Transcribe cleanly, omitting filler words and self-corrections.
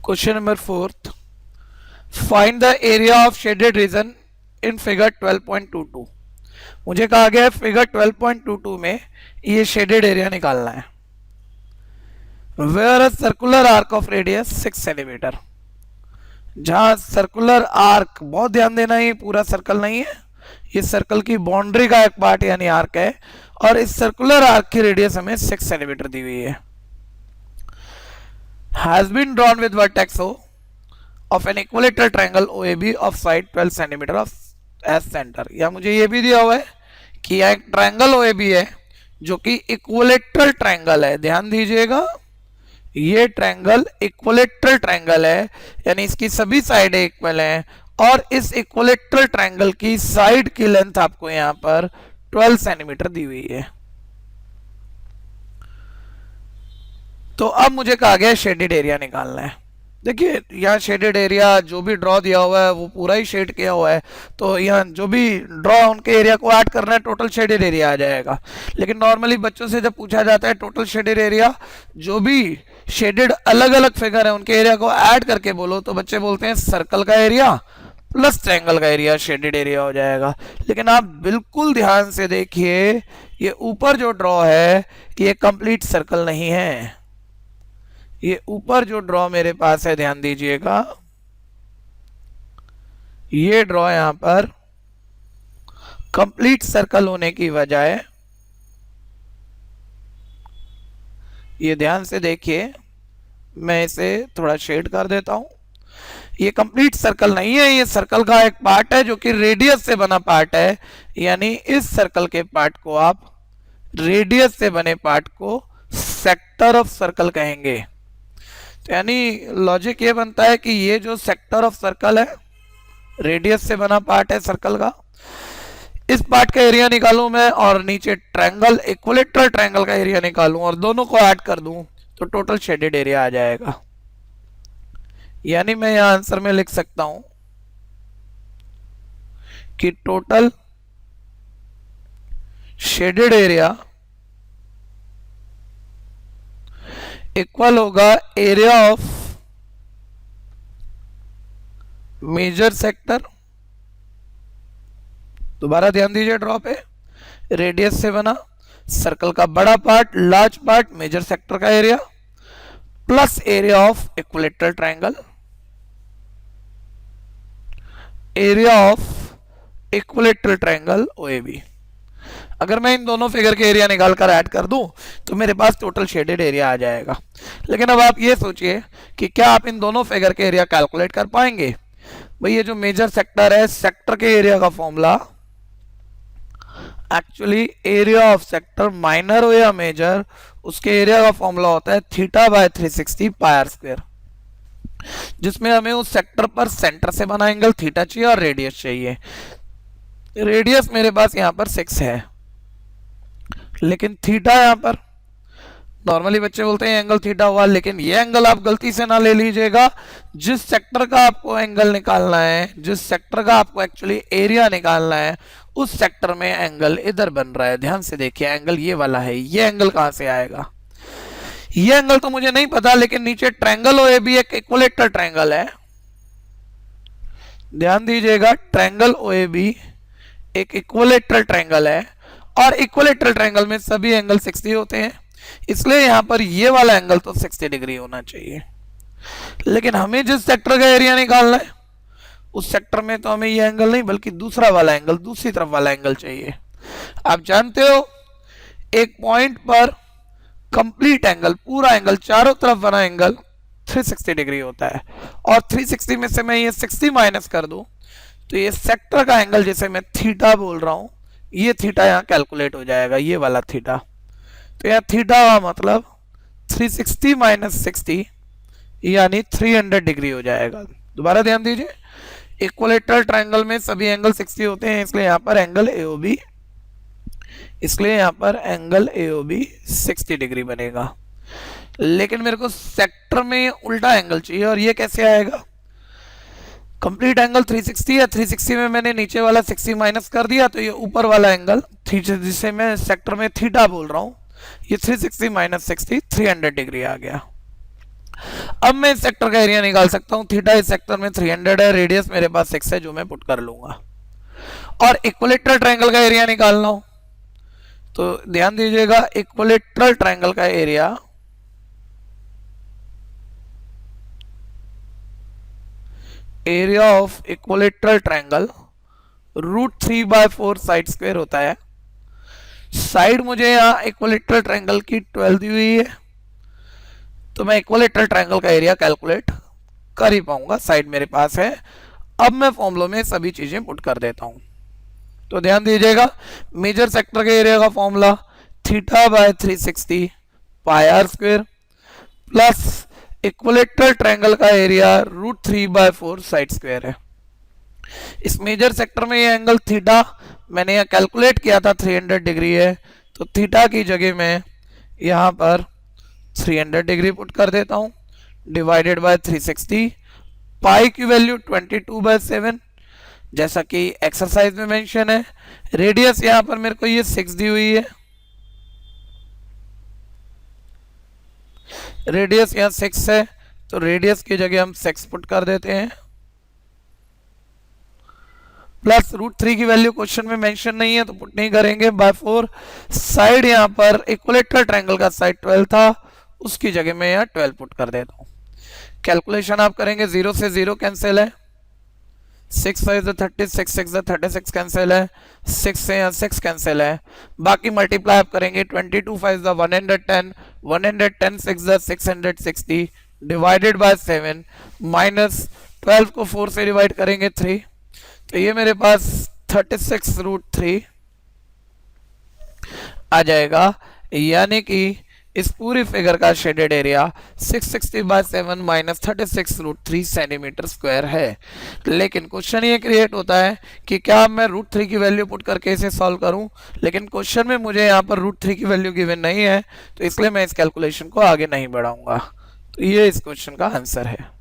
Question number 4, find the area of shaded region in figure 12.22। मुझे कहा गया है फिगर 12.22 में ये शेडेड एरिया निकालना है। Where a circular arc of radius 6 centimetre. जहां सर्कुलर आर्क, बहुत ध्यान देना, ये पूरा सर्कल नहीं है, ये सर्कल की बाउंड्री का एक पार्ट यानी आर्क है, और इस सर्कुलर आर्क की रेडियस हमें 6 सेंटीमीटर दी हुई है। Has been drawn with vertex O of an equilateral triangle OAB of side 12 cm of as center। या मुझे ये भी दिया हुआ है कि यह एक ट्रायंगल OAB है जो कि इक्विलेटरल ट्रायंगल है। ध्यान दीजिएगा, ये ट्रायंगल इक्विलेटरल ट्रायंगल है, यानी इसकी सभी साइड इक्वल हैं, और इस इक्विलेटरल ट्रायंगल की साइड की लेंथ आपको यहां पर 12 सेंटीमीटर दी हुई है। तो अब मुझे कहा गया शेडेड एरिया निकालना है। देखिए यहाँ शेडेड एरिया जो भी ड्रॉ दिया हुआ है वो पूरा ही शेड किया हुआ है, तो यहाँ जो भी ड्रॉ उनके एरिया को ऐड करना है, टोटल शेडेड एरिया आ जाएगा। लेकिन नॉर्मली बच्चों से जब पूछा जाता है टोटल शेडेड एरिया, जो भी शेडेड अलग अलग फिगर है उनके एरिया को ऐड करके बोलो, तो बच्चे बोलते हैं सर्कल का एरिया प्लस ट्रायंगल का एरिया शेडेड एरिया हो जाएगा। लेकिन आप बिल्कुल ध्यान से देखिए, ये ऊपर जो ड्रॉ है ये कंप्लीट सर्कल नहीं है। ये ऊपर जो ड्रॉ मेरे पास है, ध्यान दीजिएगा, ये ड्रॉ यहां पर कंप्लीट सर्कल होने की बजाय, ये ध्यान से देखिए, मैं इसे थोड़ा शेड कर देता हूं। ये कंप्लीट सर्कल नहीं है, ये सर्कल का एक पार्ट है जो कि रेडियस से बना पार्ट है, यानी इस सर्कल के पार्ट को आप, रेडियस से बने पार्ट को सेक्टर ऑफ सर्कल कहेंगे। यानी लॉजिक ये बनता है कि ये जो सेक्टर ऑफ सर्कल है, रेडियस से बना पार्ट है सर्कल का, इस पार्ट का एरिया निकालूं मैं, और नीचे ट्रायंगल, इक्विलेटरल ट्रायंगल का एरिया निकालूं और दोनों को ऐड कर दूं, तो टोटल शेडेड एरिया आ जाएगा। यानी मैं यहां आंसर में लिख सकता हूं कि टोटल शेडेड एरिया इक्वल होगा एरिया ऑफ मेजर सेक्टर। दोबारा ध्यान दीजिए ड्रॉ पे, रेडियस से बना सर्कल का बड़ा part, large part, major sector का area, plus area of equilateral triangle, area of equilateral triangle OAB। अगर मैं इन दोनों फिगर के एरिया निकालकर ऐड कर दूं तो मेरे पास टोटल शेडेड एरिया आ जाएगा। लेकिन अब आप ये सोचिए कि क्या आप इन दोनों फिगर के एरिया कैलकुलेट कर पाएंगे? भाई ये जो मेजर सेक्टर है, सेक्टर के एरिया का formula actually area of sector minor हो या मेजर, उसके एरिया का फॉर्मूला होता है θ/360 πr², जिसमें हमें उस सेक्टर पर सेंटर से बना एंगल थीटा चाहिए और रेडियस चाहिए। रेडियस मेरे पास यहां पर 6 है, लेकिन थीटा यहां पर, नॉर्मली बच्चे बोलते हैं एंगल थीटा हुआ, लेकिन ये एंगल आप गलती से ना ले लीजिएगा। जिस सेक्टर का आपको एंगल निकालना है, जिस सेक्टर का आपको एक्चुअली एरिया निकालना है, उस सेक्टर में एंगल इधर बन रहा है। ध्यान से देखिए, एंगल ये वाला है, ये एंगल कहां से आएगा? ये एंगल तो मुझे नहीं पता, लेकिन नीचे ट्रायंगल OAB एक इक्विलेटरल ट्रायंगल है। ध्यान दीजिएगा, ट्रायंगल OAB एक इक्विलेटरल ट्रायंगल है, और इक्विलेटरल ट्रायंगल में सभी एंगल 60 होते हैं, इसलिए यहां पर ये वाला एंगल तो 60 डिग्री होना चाहिए। लेकिन हमें जिस सेक्टर का एरिया निकालना है, उस सेक्टर में तो हमें ये एंगल नहीं, बल्कि दूसरा वाला एंगल, दूसरी तरफ वाला एंगल चाहिए। आप जानते हो एक पॉइंट पर कंप्लीट एंगल, पूरा एंगल, चारों तरफ बना एंगल 360 डिग्री होता है, और 360 में से मैं ये 60 माइनस कर दूं तो ये सेक्टर का एंगल, जिसे मैं थीटा बोल रहा हूं, ये थीटा यहां कैलकुलेट हो जाएगा, ये वाला थीटा। तो यहां थीटा का मतलब 360 माइनस 60 यानी 300 डिग्री हो जाएगा। दोबारा ध्यान दीजिए, इक्विलेटरल ट्रायंगल में सभी एंगल 60 होते हैं, इसलिए यहां पर एंगल AOB, इसलिए यहां पर एंगल AOB 60 डिग्री बनेगा। लेकिन मेरे को सेक्टर में उल्टा एंगल चाहिए, और ये कैसे आएगा? कंप्लीट एंगल 360 है, 360 में मैंने नीचे वाला 60 माइनस कर दिया, तो ये ऊपर वाला एंगल, जिसे मैं सेक्टर में थीटा बोल रहा हूं, ये 360 माइनस 60 300 डिग्री आ गया। अब मैं इस सेक्टर का एरिया निकाल सकता हूं। थीटा इस सेक्टर में 300 है, रेडियस मेरे पास 6 है जो मैं पुट कर लूंगा। और इक्विलेटरल ट्रायंगल का एरिया निकालना हो तो ध्यान दीजिएगा, इक्विलेटरल ट्रायंगल का area of equilateral triangle √3/4 side square होता है। साइड मुझे यहाँ इक्विलेटरल ट्रायंगल की 12 दी हुई है, तो मैं इक्विलेटरल ट्रायंगल का एरिया कैलकुलेट कर ही पाऊंगा, साइड मेरे पास है। अब मैं फॉर्मूलों में सभी चीजें पुट कर देता हूं। तो ध्यान दीजिएगा, मेजर सेक्टर के एरिया का formula θ/360 πr² plus equilateral triangle का एरिया √3/4 साइड स्क्वायर है। इस मेजर सेक्टर में ये एंगल थीटा मैंने यहाँ कैलकुलेट किया था 300 डिग्री है, तो थीटा की जगह मैं यहाँ पर 300 डिग्री पुट कर देता हूँ, डिवाइडेड बाय 360। पाई की वैल्यू 22/7 जैसा कि एक्सरसाइज में मेंशन है। रेडियस यहाँ पर मेरे को ये 6 दी हुई है, रेडियस यहाँ 6 है, तो रेडियस की जगह हम 6 पुट कर देते हैं, प्लस √3 की वैल्यू क्वेश्चन में मेंशन नहीं है तो पुट नहीं करेंगे, बाय 4। साइड यहाँ पर इक्विलेटरल ट्रायंगल का साइड 12 था, उसकी जगह में यहाँ 12 पुट कर देता हूँ। कैलकुलेशन आप करेंगे, 0 से 0 कैंसिल है, 6 5 36, 6 6 36 कैंसिल है, 6 से यहाँ 6 कैंसिल है। बाकी मल्टीप्लाई आप करेंगे, 22 5 110, 110 6 660 डिवाइडेड बाय 7 माइनस 12 को 4 से डिवाइड करेंगे 3, तो ये मेरे पास 36√3 आ जाएगा। यानी कि इस पूरी फिगर का shaded area 660/7 minus 36√3 centimetre square है। लेकिन क्वेश्चन ये क्रिएट होता है कि क्या मैं √3 की वैल्यू पुट करके इसे सॉल्व करूं, लेकिन क्वेश्चन में मुझे यहाँ पर √3 की वैल्यू गिवन नहीं है, तो इसलिए मैं इस कैलकुलेशन को आगे नहीं बढ़ाऊंगा। तो ये इस क्वेश्चन का आंसर है।